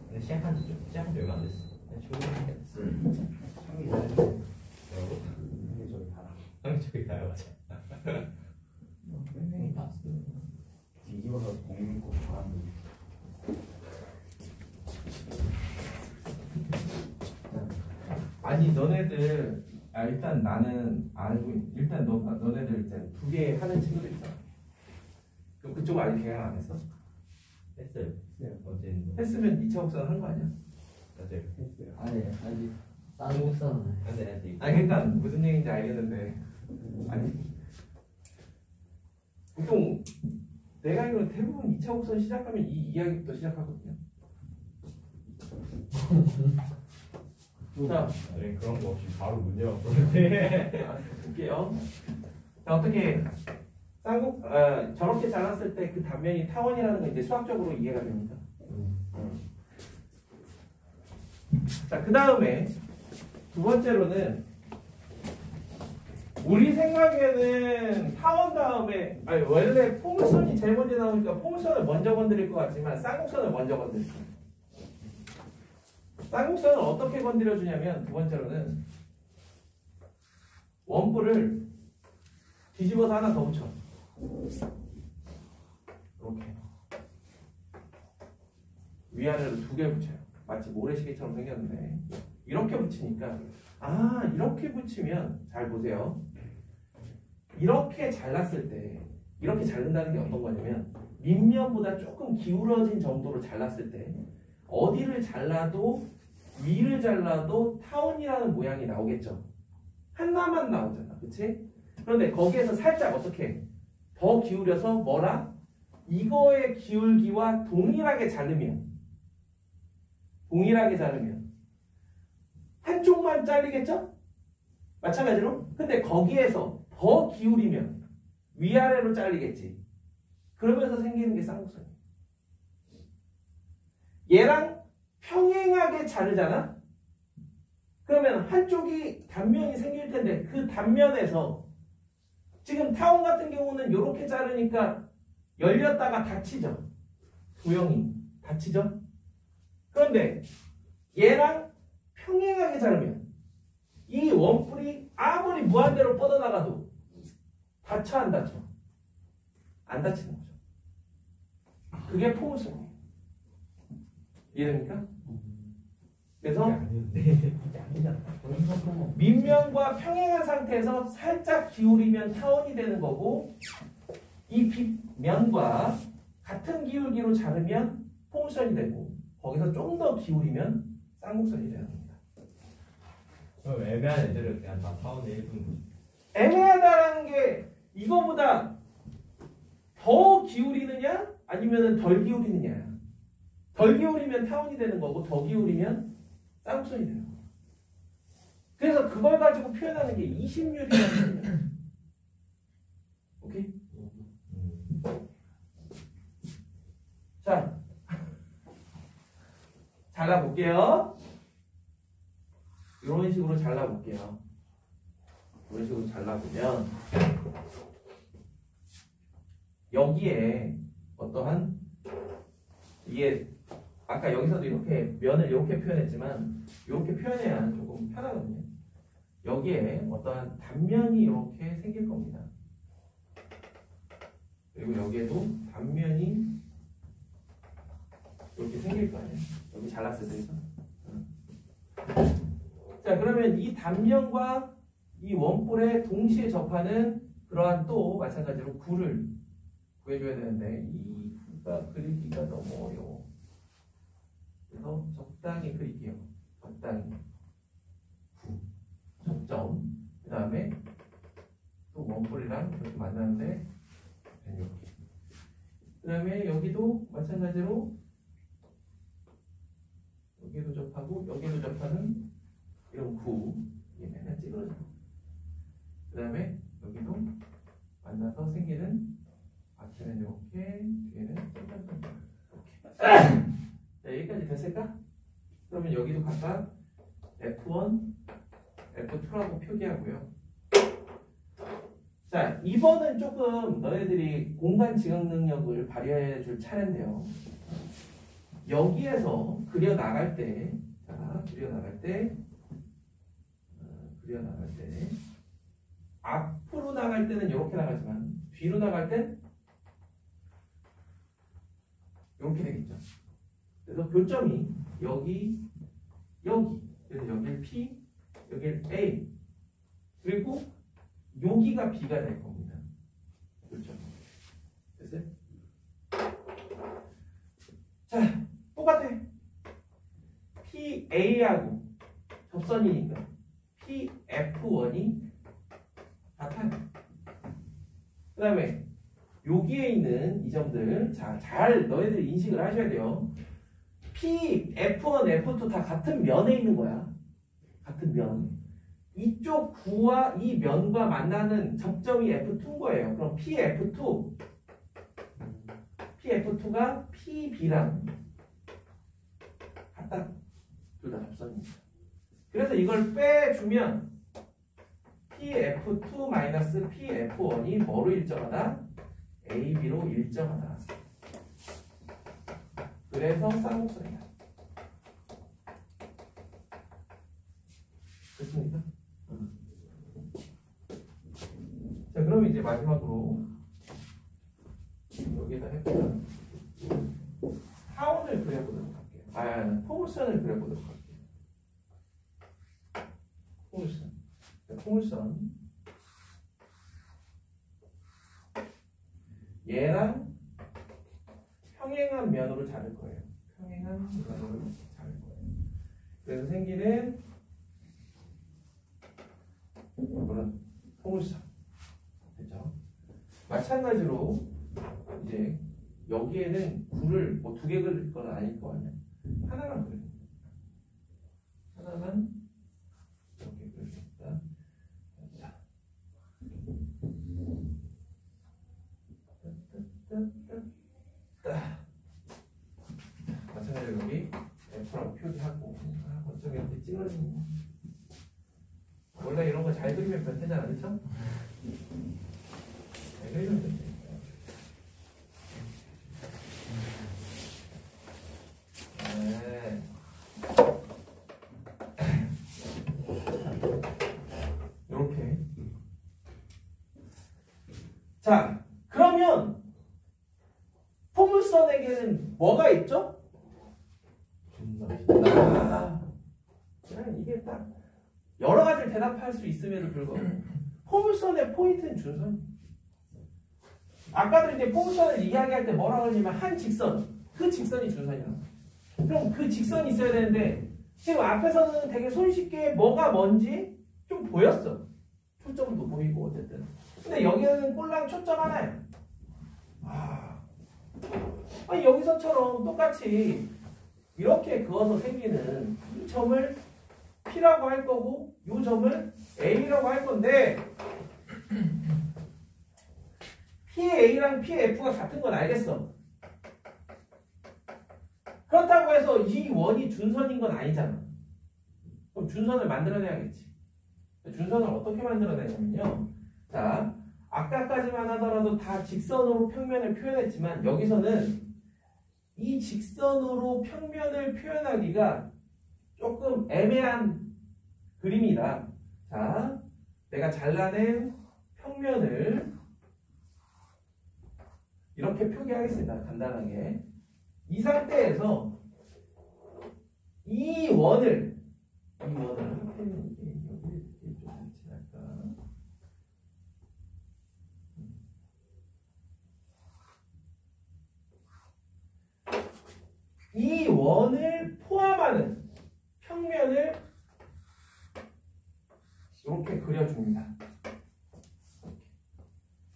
근데 시작한 지 얼마 안 됐어. 초등학교 됐어. 뭐라고? 형이 저기 가요, 맞아. 뺑뺑이 봤어. 뒤집어서 공고 바람도. 아니 너네들 일단 나는 알고 일단 너네들 일단 두 개 하는 친구들 있잖아. 그럼 그쪽 아직 계약 안 했어? 했어요. 어제는 했으면 2차 복선 한 거 아니야? 어제 했어요. 아니 아직 쌍국사는 한대 아니 그러니까 무슨 얘기인지 알겠는데 아니 보통 내가 알기로는 대부분 2차 복선 시작하면 이 이야기부터 시작하거든요. 자, 그런 거 없이 바로 문제만 보는데. 볼게요. 자, 어떻게 쌍국 저렇게 잘랐을 때 그 단면이 타원이라는 건 이제 수학적으로 이해가 됩니다. 자, 그 다음에 두 번째로는 우리 생각에는 타원 다음에 원래 포물선이 제일 먼저 나오니까 포물선을 먼저 건드릴 것 같지만 쌍곡선을 먼저 건드릴 거예요. 쌍곡선을 어떻게 건드려 주냐면 두 번째로는 원뿔을 뒤집어서 하나 더 붙여. 이렇게 위아래로 두 개 붙여요. 마치 모래시계처럼 생겼는데 이렇게 붙이니까 이렇게 붙이면 잘 보세요. 이렇게 잘랐을 때 이렇게 자른다는 게 어떤 거냐면 밑면보다 조금 기울어진 정도로 잘랐을 때 어디를 잘라도 위를 잘라도 타원이라는 모양이 나오겠죠. 하나만 나오잖아. 그치? 그런데 거기에서 살짝 어떻게 더 기울여서 뭐라? 이거의 기울기와 동일하게 자르면 한쪽만 잘리겠죠? 마찬가지로 근데 거기에서 더 기울이면 위아래로 잘리겠지. 그러면서 생기는 게 쌍곡선이에요. 얘랑 평행하게 자르잖아? 그러면 한쪽이 단면이 생길 텐데 그 단면에서 지금 타원 같은 경우는 이렇게 자르니까 열렸다가 닫히죠. 도형이 닫히죠. 그런데 얘랑 평행하게 자르면 이 원뿔이 아무리 무한대로 뻗어나가도 닫혀 안 닫혀? 안 닫히는 거죠. 그게 포물선이에요. 이해됩니까? 그래서 밑면과 평행한 상태에서 살짝 기울이면 타원이 되는 거고 이 빗면과 같은 기울기로 자르면 포물선이 되고 거기서 좀 더 기울이면 쌍곡선이 되는 겁니다. 그럼 애매한 애들은 그냥 다 타원에 1분. 애매하다라는 게 이거보다 더 기울이느냐 아니면 덜 기울이느냐. 덜 기울이면 타원이 되는 거고 더 기울이면 쌍곡선이 되는 거예요. 그래서 그걸 가지고 표현하는 게 20율이라는 거예요. 오케이? 자, 잘라볼게요. 이런 식으로 잘라볼게요. 이런 식으로 잘라보면 여기에 어떠한 이게 아까 여기서도 이렇게 면을 이렇게 표현했지만 이렇게 표현해야 조금 편하거든요. 여기에 어떠한 단면이 이렇게 생길 겁니다. 그리고 여기에도 단면이 이렇게 생길 거 아니에요. 여기 잘랐을 때에서. 자, 그러면 이 단면과 이 원볼에 동시에 접하는 그러한 또 마찬가지로 구를 구해줘야 되는데 이 구가 그리기가 너무 어려워. 그래서 적당히 그릴게요. 적당히 구, 접점. 그 다음에 또 원볼이랑 이렇게 만나는데 이렇게. 그 다음에 여기도 마찬가지로 여기도 접하고 여기도 접하는 이런 구. 이게 맨날 찌그러져. 그 다음에 여기도 만나서 생기는 앞에는 이렇게 뒤에는 짠짠짠 이렇게. 자, 여기까지 됐을까? 그러면 여기도 각각 F1, F2라고 표기하고요. 자, 2번은 조금 너희들이 공간 지각 능력을 발휘해 줄 차례인데요. 여기에서 그려 나갈 때, 자, 그려 나갈 때, 앞으로 나갈 때는 이렇게 나가지만 뒤로 나갈 땐 이렇게 되겠죠. 그래서 교점이 여기, 여기. 그래서 여기를 P, 여기를 A. 그리고 여기가 B가 될 겁니다. 그렇죠? 됐어요? 자, 똑같아. PA하고 접선이니까 PF1이 같아요. 그 다음에 여기에 있는 이 점들, 자, 잘 너희들이 인식을 하셔야 돼요. P, F1, F2 다 같은 면에 있는 거야. 같은 면. 이쪽 구와 이 면과 만나는 접점이 F2인 거예요. 그럼 PF2가 PB랑 같다. 둘 다 접선입니다. 그래서 이걸 빼주면 PF2-PF1이 뭐로 일정하다? AB로 일정하다. 그래서 쌍곡선이다. 됐습니까? 자, 그럼 이제 마지막으로 여기에다 해보면 타원을 그려보도록 할게요. 포물선을 그려보도록 할게요. 포물선. 포물선. 얘랑 평행한 면으로 자를 거예요. 평행한 면으로 자를 거예요. 그래서 생기는 이거는 포물선. 됐죠? 마찬가지로 이제 여기에는 구를 뭐 2개 그릴 건 아닐 거 아니야. 하나만 그려. 하나만 이렇게 그리겠다. 마찬가지로 여기 F라고 표기하고 어쩌면 이렇게 찌그러지는 거. 원래 이런 거 잘 그리면 변태잖아, 그렇죠? 잘 그리면 변태. 네. 이렇게. 자, 그러면 포물선에게는 뭐가 있죠? 이게 딱 여러 가지를 대답할 수 있음에도 불구하고 포물선의 포인트는 준선. 아까도 이제 포물선을 이야기할 때 뭐라고 하냐면 한 직선, 그 직선이 준선이라고. 그럼 그 직선이 있어야 되는데 지금 앞에서는 되게 손쉽게 뭐가 뭔지 좀 보였어. 초점도 보이고 어쨌든. 근데 여기는 꼴랑 초점 하나야. 아니 여기서처럼 똑같이 이렇게 그어서 생기는 이 점을 P라고 할 거고 이 점을 A라고 할 건데 PA랑 PF가 같은 건 알겠어. 그렇다고 해서 이 원이 준선인 건 아니잖아. 그럼 준선을 만들어내야겠지. 준선을 어떻게 만들어내냐면요. 자, 아까까지만 하더라도 다 직선으로 평면을 표현했지만 여기서는 이 직선으로 평면을 표현하기가 조금 애매한 그림이다. 자, 내가 잘라낸 평면을 이렇게 표기하겠습니다. 간단하게. 이 상태에서 이 원을 이 원을 포함하는 평면을 이렇게 그려줍니다.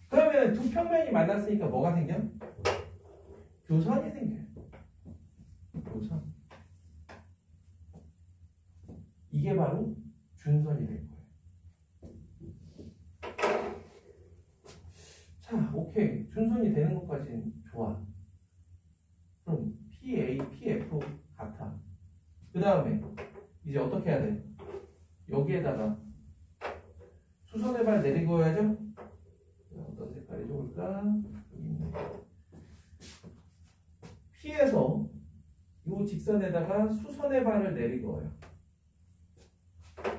그러면 두 평면이 만났으니까 뭐가 생겨? 교선이 생겨요. 교선. 이게 바로 준선이 될 거예요. 자, 오케이. 준선이 되는 것까지는 좋아. 그럼 PA, PF 같아. 그 다음에 이제 어떻게 해야 돼? 여기에다가 수선의 발 내리고야죠? 어떤 색깔이 좋을까? 여기 있네. P에서 이 직선에다가 수선의 발을 내리고요.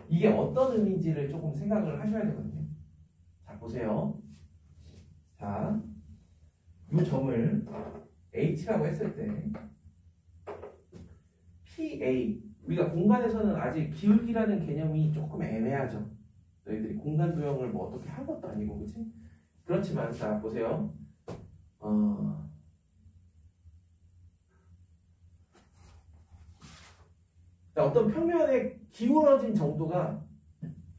이게 어떤 의미인지를 조금 생각을 하셔야 되거든요. 자, 보세요. 자, 이 점을 H라고 했을 때 PA, 우리가 공간에서는 아직 기울기라는 개념이 조금 애매하죠. 너희들이 공간 도형을 뭐 어떻게 한 것도 아니고, 그치? 그렇지만, 자, 보세요. 자, 어떤 평면의 기울어진 정도가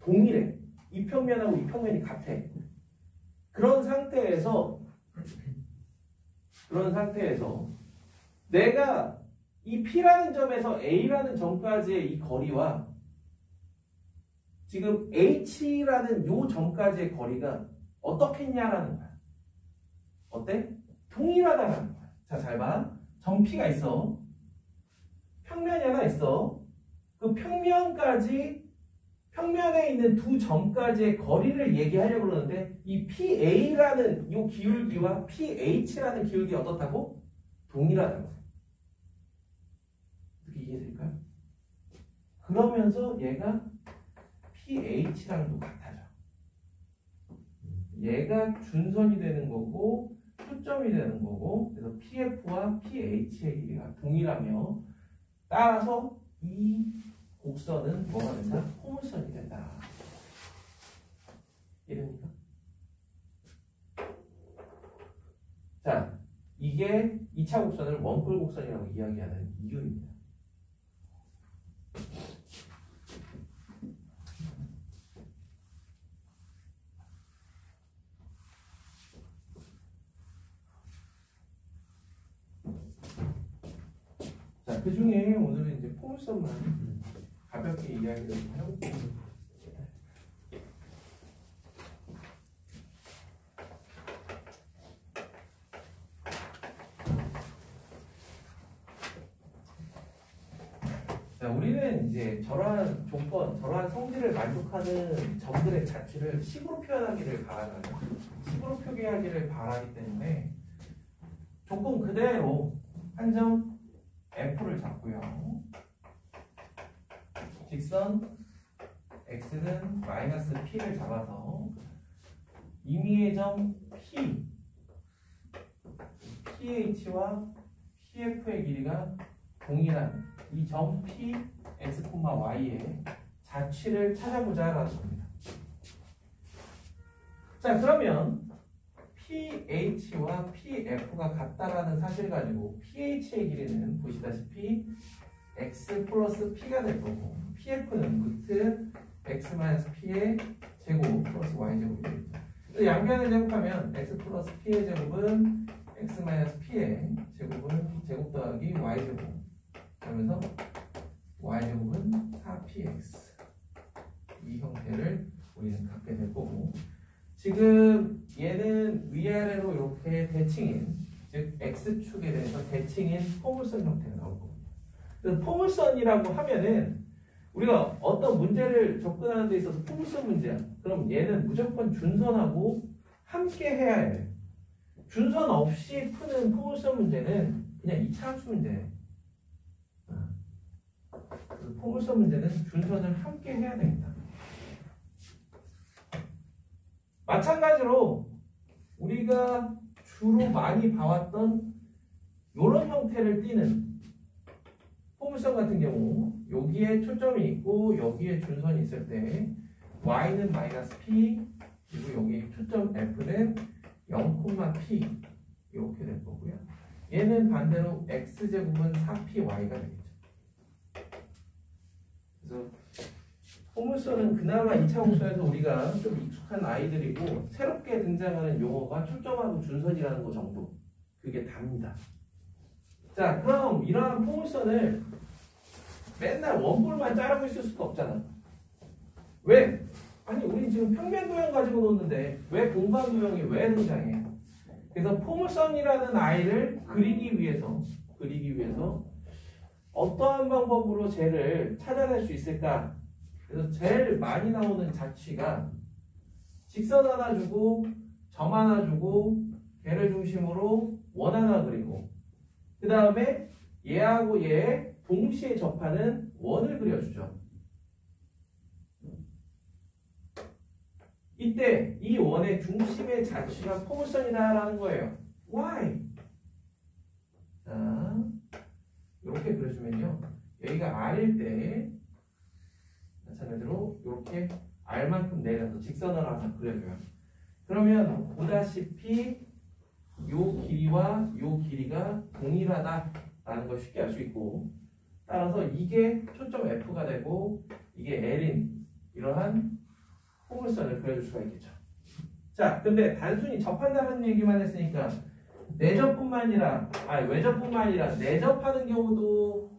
동일해. 이 평면하고 이 평면이 같아. 그런 상태에서 내가 이 P라는 점에서 A라는 점까지의 이 거리와 지금 H라는 요 점까지의 거리가 어떻겠냐라는 거야. 어때? 동일하다라는 거야. 자, 잘 봐. 점 P가 있어. 평면이 하나 있어. 그 평면에 있는 두 점까지의 거리를 얘기하려고 그러는데 이 PA라는 이 기울기와 PH라는 기울기 어떻다고? 동일하다고. 어떻게 이해될까요? 그러면서 얘가 PH랑도 같아져. 얘가 준선이 되는 거고 초점이 되는 거고, 그래서 PF와 PH의 길이가 동일하며 따라서 이 곡선은 뭐가 된다? 포물선이 된다. 이해됩니까? 자, 이게 2차 곡선을 원뿔 곡선이라고 이야기하는 이유입니다. 자, 그 중에 오늘은 이제 포물선만 가볍게 이야기를 해볼게요. 자, 우리는 이제 저러한 조건, 저러한 성질을 만족하는 점들의 자체를 식으로 표현하기를 바라잖아요. 식으로 표기하기를 바라기 때문에 조건 그대로 한 점 F를 잡고요. 직선 X는 마이너스 P를 잡아서 임의의 점 P, PH와 PF의 길이가 동일한 이 점 P, X, Y의 자취를 찾아보자라는 겁니다. 자, 그러면 PH와 PF가 같다라는 사실 가지고 PH의 길이는 보시다시피 X 플러스 P가 될 거고, PF는 루트 X 마이너스 P의 제곱 플러스 Y 제곱이 되겠죠. 양변을 제곱하면 X 플러스 P의 제곱은 X 마이너스 P의 제곱은 제곱 더하기 Y 제곱, 그러면서 Y 제곱은 4px, 이 형태를 우리는 갖게 될 거고, 지금 얘는 위아래로 이렇게 대칭인, 즉 x축에 대해서 대칭인 포물선 형태가 나올 겁니다. 그래서 포물선이라고 하면은 우리가 어떤 문제를 접근하는 데 있어서 포물선 문제야. 그럼 얘는 무조건 준선하고 함께 해야 해. 준선 없이 푸는 포물선 문제는 그냥 이차함수 문제예요. 포물선 문제는 준선을 함께 해야 됩니다. 마찬가지로 우리가 주로 많이 봐왔던 이런 형태를 띠는 포물선 같은 경우 여기에 초점이 있고 여기에 준선이 있을 때 y는 마이너스 p 그리고 여기 초점 f는 0,p 이렇게 될 거고요. 얘는 반대로 x제곱은 4py가 되겠죠. 그래서 포물선은 그나마 2차 공수에서 우리가 좀 익숙한 아이들이고 새롭게 등장하는 용어가 초점하고 준선이라는 거 정도 그게 답니다. 자, 그럼 이러한 포물선을 맨날 원뿔만 자르고 있을 수도 없잖아. 왜? 아니 우리 지금 평면 도형 가지고 노는데 왜 공간 도형이 왜 등장해? 그래서 포물선이라는 아이를 그리기 위해서 어떠한 방법으로 쟤를 찾아낼 수 있을까? 그래서 제일 많이 나오는 자취가 직선 하나 주고 점 하나 주고 걔를 중심으로 원 하나 그리고 그 다음에 얘하고 얘 동시에 접하는 원을 그려주죠. 이때 이 원의 중심의 자취가 포물선이다라는 거예요. Why? 자, 이렇게 그려주면요. 여기가 R일 때 마찬가지로 이렇게 R만큼 내려서 직선을 하나 그려줘요. 그러면 보다시피 요 길이와 요 길이가 동일하다라는 걸 쉽게 알 수 있고 따라서 이게 초점 F가 되고 이게 L인 이러한 포물선을 그려줄 수가 있겠죠. 자, 근데 단순히 접한다는 얘기만 했으니까 외접뿐만 아니라 내접하는 경우도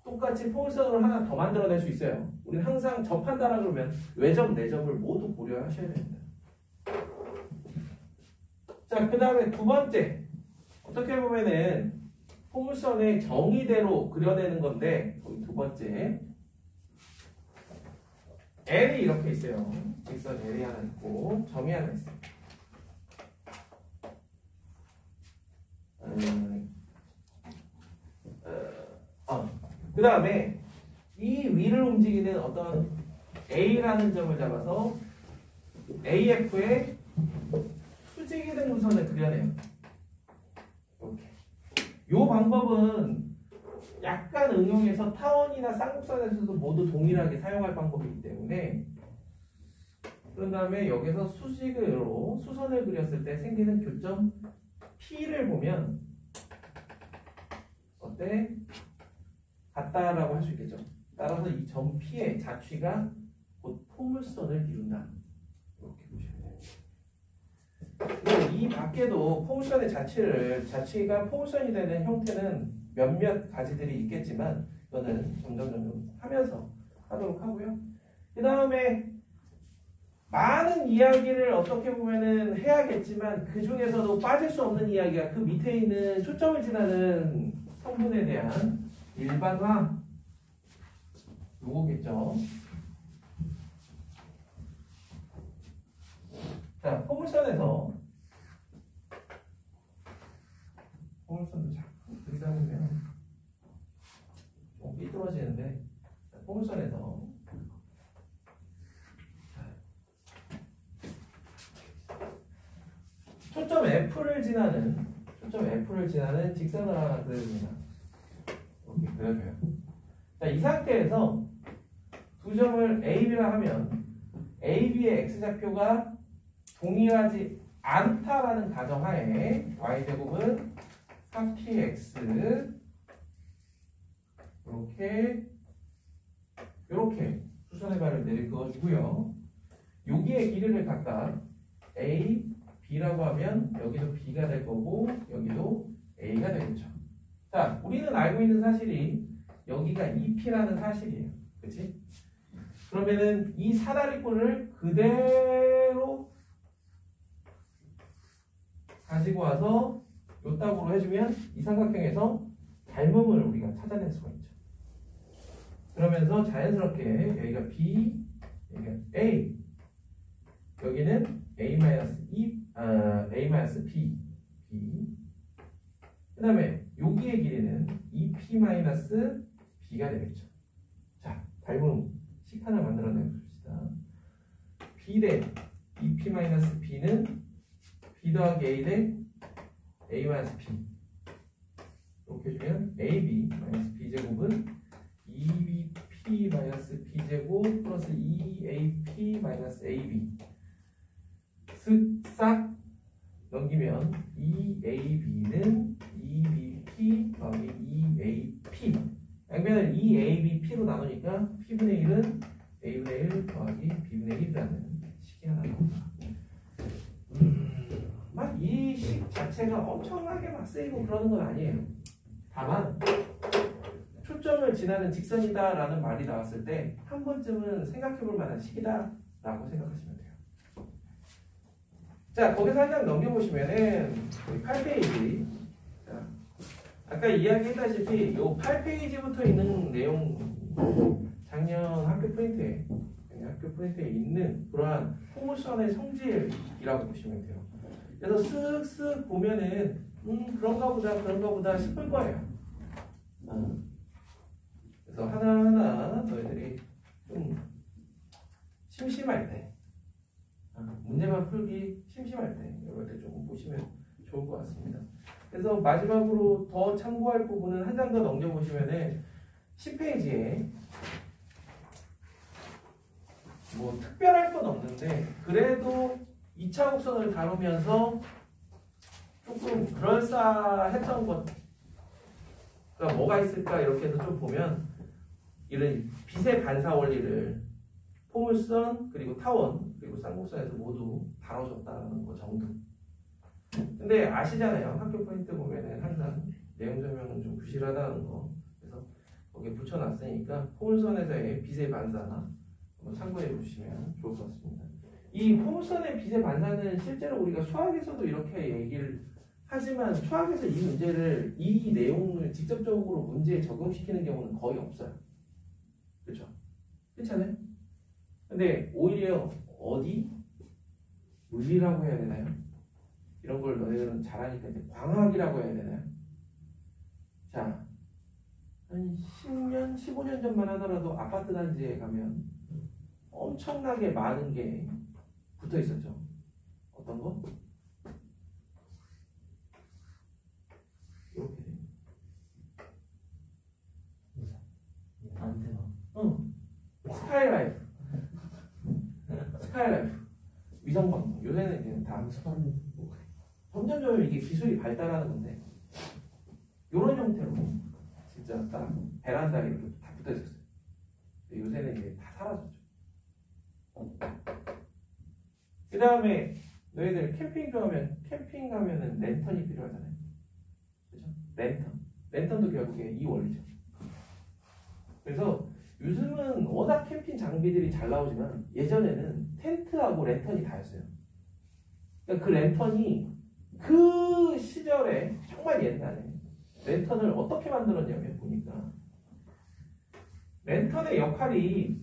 똑같이 포물선을 하나 더 만들어낼 수 있어요. 우리는 항상 접한다라 그러면 외접, 내접을 모두 고려하셔야 됩니다. 자, 그 다음에 두 번째 어떻게 보면은 포물선의 정의대로 그려내는 건데 거기 두 번째 L이 이렇게 있어요. 직선 L이 하나 있고 점이 하나 있어요. 그 다음에 이 위를 움직이는 어떤 A라는 점을 잡아서 AF의 수직이 된 우선을 그려내요. 이렇게. 이 방법은 약간 응용해서 타원이나 쌍곡선에서도 모두 동일하게 사용할 방법이기 때문에 그런 다음에 여기서 수직으로 수선을 그렸을 때 생기는 교점 P를 보면 어때? 같다라고 할 수 있겠죠. 따라서 이 점 P의 자취가 곧 포물선을 이룬다. 이렇게 보시면 돼요. 이 밖에도 포물선의 자취가 포물선이 되는 형태는 몇몇 가지들이 있겠지만 이거는 점점 하면서 하도록 하고요. 그 다음에 많은 이야기를 어떻게 보면은 해야겠지만 그 중에서도 빠질 수 없는 이야기가 그 밑에 있는 초점을 지나는 성분에 대한 일반화 요거겠죠. 자, 포물선도 자꾸 그리다 보면 좀 삐뚤어지는데 포물선에서 초점 F를 지나는 직선을 하나 그려줍니다. 이렇게 그려줘요. 자, 이 상태에서 두 점을 AB라 하면 AB의 X좌표가 동일하지 않다라는 가정하에 Y제곱은 4px 이렇게 수선의 발을 내리그어주고요. 여기에 길이를 각각 A, B라고 하면 여기도 B가 될 거고 여기도 A가 되겠죠. 자, 우리는 알고 있는 사실이 여기가 2P라는 사실이에요. 그치? 그러면은 이 사다리꼴을 그대로 가지고 와서 요따구로 해주면 이 삼각형에서 닮음을 우리가 찾아낼 수가 있죠. 그러면서 자연스럽게 여기가 B, 여기가 A, 여기는 A-B, B. 그 다음에 여기의 길이는 2P-B가 되겠죠. 자, 닮은 식 하나 만들어내 봅시다. B 대 2P-B는 B 더하기 A 대 A-B. 이렇게 해주면 AB-B제곱은 2BP-B제곱 플러스 2AP-AB. 쓱싹 넘기면 2AB는 2BP 더하기 2AP. 양변을 2ABP로 나누니까 P분의 1은 A분의 1 더하기 B분의 1이라는 식이 하나 나옵니다. 막 이 식 자체가 엄청나게 막 쓰이고 그러는 건 아니에요. 다만 초점을 지나는 직선이다라는 말이 나왔을 때 한 번쯤은 생각해볼 만한 식이다라고 생각하시면 돼요. 자, 거기서 한 장 넘겨보시면은 8페이지. 자, 아까 이야기했다시피 요 8페이지부터 있는 내용 작년 학교 프린트에 있는 그러한 포물선의 성질이라고 보시면 돼요. 그래서 쓱쓱 보면은 그런가 보다 싶을 거예요. 그래서 하나하나 너희들이 좀 심심할 때, 문제만 풀기 심심할 때 이럴 때 좀 보시면 좋을 것 같습니다. 그래서 마지막으로 더 참고할 부분은 한 장 더 넘겨보시면은 10페이지에 뭐 특별할 건 없는데 그래도 2차 곡선을 다루면서 조금 그럴싸했던 것가 뭐가 있을까 이렇게 해서 좀 보면 이런 빛의 반사 원리를 포물선 그리고 타원 그리고 쌍곡선에서 모두 다뤄줬다는 거 정도. 근데 아시잖아요. 학교 포인트 보면은 항상 내용 설명은 좀 부실하다는 거. 그래서 거기에 붙여놨으니까 포물선에서의 빛의 반사 한번 참고해 주시면 좋을 것 같습니다. 이 포물선의 빛의 반사는 실제로 우리가 수학에서도 이렇게 얘기를 하지만 수학에서 이 문제를 이 내용을 직접적으로 문제에 적용시키는 경우는 거의 없어요. 그렇죠? 그렇잖아요? 근데 오히려 어디? 물리라고 해야 되나요? 이런 걸 너희들은 잘하니까 이제 광학이라고 해야 되나요? 자, 한 10년, 15년 전만 하더라도 아파트 단지에 가면 엄청나게 많은 게 붙어 있었죠. 어떤 거? 이렇게. 안테나. 스카이라이프. 위성방송. 요새는 이제 다 점점점 이게 기술이 발달하는 건데 이런 형태로 진짜 딱 베란다에 이렇게 다 붙어 있었어요. 요새는 이제 다 사라졌죠. 그 다음에 너희들 캠핑 좋아하면 캠핑 가면은 랜턴이 필요하잖아요. 그죠? 랜턴도 결국에 이 원리죠. 그래서 요즘은 워낙 캠핑 장비들이 잘 나오지만 예전에는 텐트하고 랜턴이 다였어요. 그러니까 그 랜턴이 그 시절에 정말 옛날에 랜턴을 어떻게 만들었냐면 보니까 랜턴의 역할이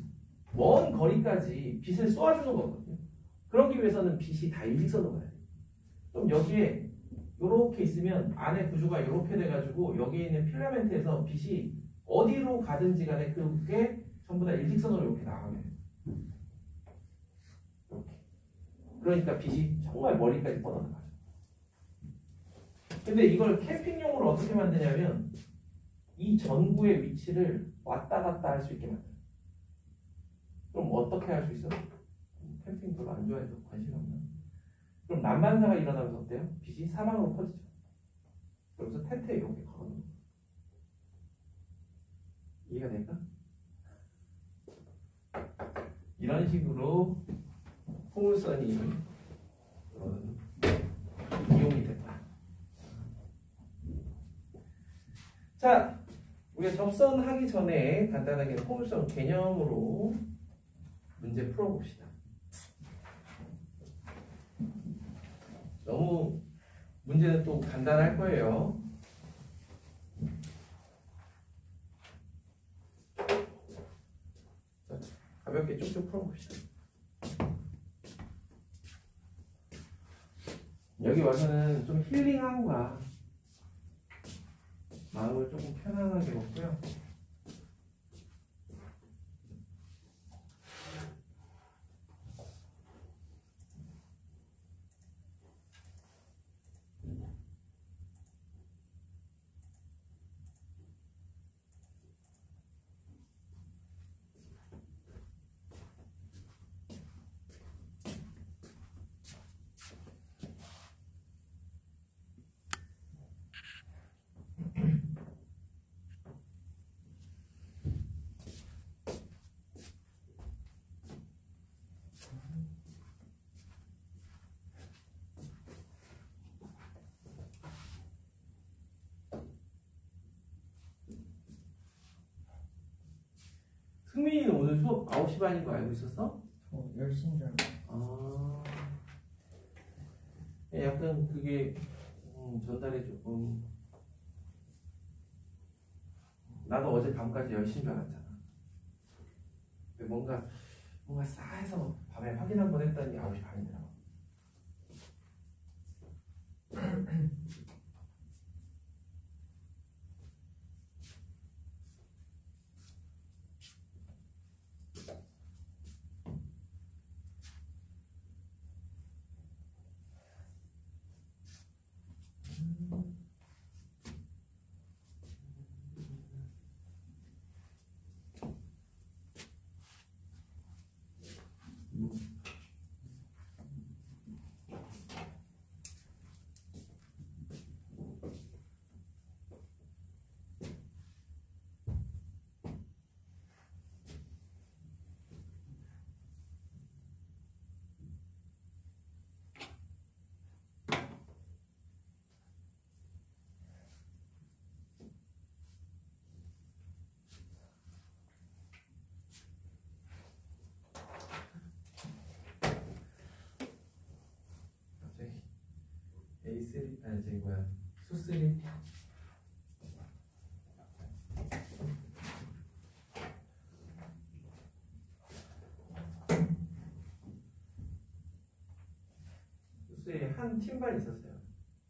먼 거리까지 빛을 쏘아주는 거거든요. 그러기 위해서는 빛이 다 일직선으로 가야 돼요. 그럼 여기에 이렇게 있으면 안에 구조가 이렇게 돼가지고 여기에 있는 필라멘트에서 빛이 어디로 가든지 간에 그게 전부 다 일직선으로 이렇게 나가게 돼요. 이렇게. 그러니까 빛이 정말 멀리까지 뻗어나가죠. 근데 이걸 캠핑용으로 어떻게 만드냐면 이 전구의 위치를 왔다 갔다 할 수 있게 만들어요. 그럼 어떻게 할 수 있어? 캠핑 별로 안 좋아해서 관심 없나? 그럼 난반사가 일어나면서 어때요? 빛이 사방으로 퍼지죠. 그러면서 텐트에 이렇게 걸어놓는 거예요. 이해가 될까? 이런 식으로 포물선이 이용이 됐다. 자, 우리가 접선하기 전에 간단하게 포물선 개념으로 문제 풀어봅시다. 너무 문제는 또 간단할 거예요. 가볍게 쭉쭉 풀어봅시다. 여기 와서는 좀 힐링하고 가. 마음을 조금 편안하게 먹고요. 승민이는 오늘 수업 9시 반인 거 알고 있었어? 10시인 줄 알고. 아, 약간 그게 전달이 조금. 나도 어제 밤까지 10시인 줄 알았잖아. 근데 뭔가 싸해서 밤에 확인 한번 했더니 9시 반이더라고. A3 아니 저기 뭐야 수3 수수에 한 팀반이 있었어요.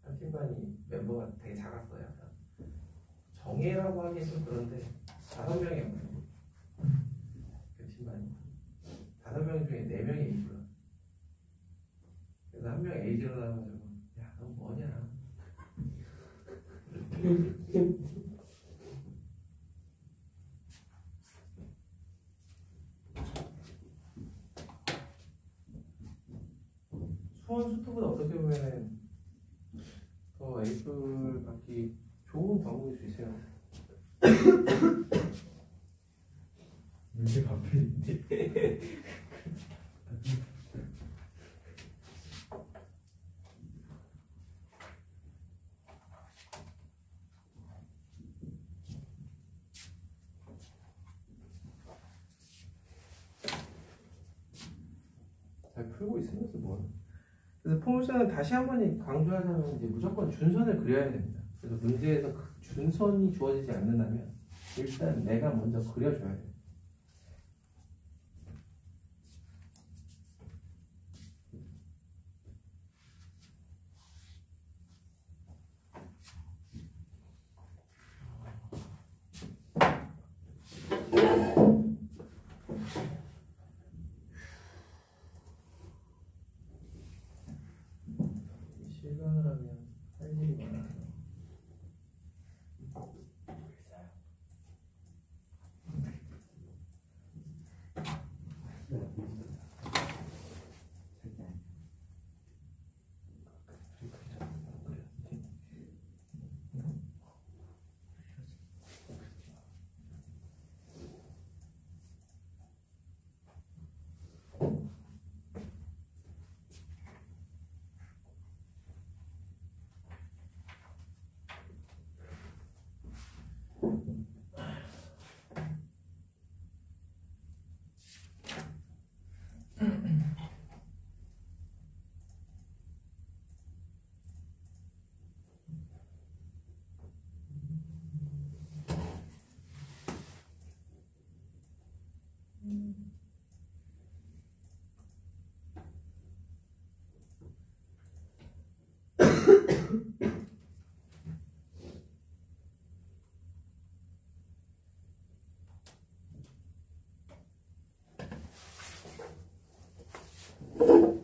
한 팀반이 멤버가 되게 작았어요. 약간 정예라고 하기 좀 그런데 5명이었거든요. 그 팀반이 5명 중에 4명이 A블러. 그래서 한 명 A지로 나와가지고 야 너 뭐냐. 수원 수트보다 어떻게 보면 더 A플 받기 좋은 방법일 수 있어요. 문제 바쁜데. 잘 풀고 있으면서 뭐. 그래서 포물선은 다시 한 번 강조하자면 이제 무조건 준선을 그려야 됩니다. 그래서 문제에서 그 준선이 주어지지 않는다면 일단 내가 먼저 그려줘야 돼요. 실강을 하면 할 일이 많아요. 네.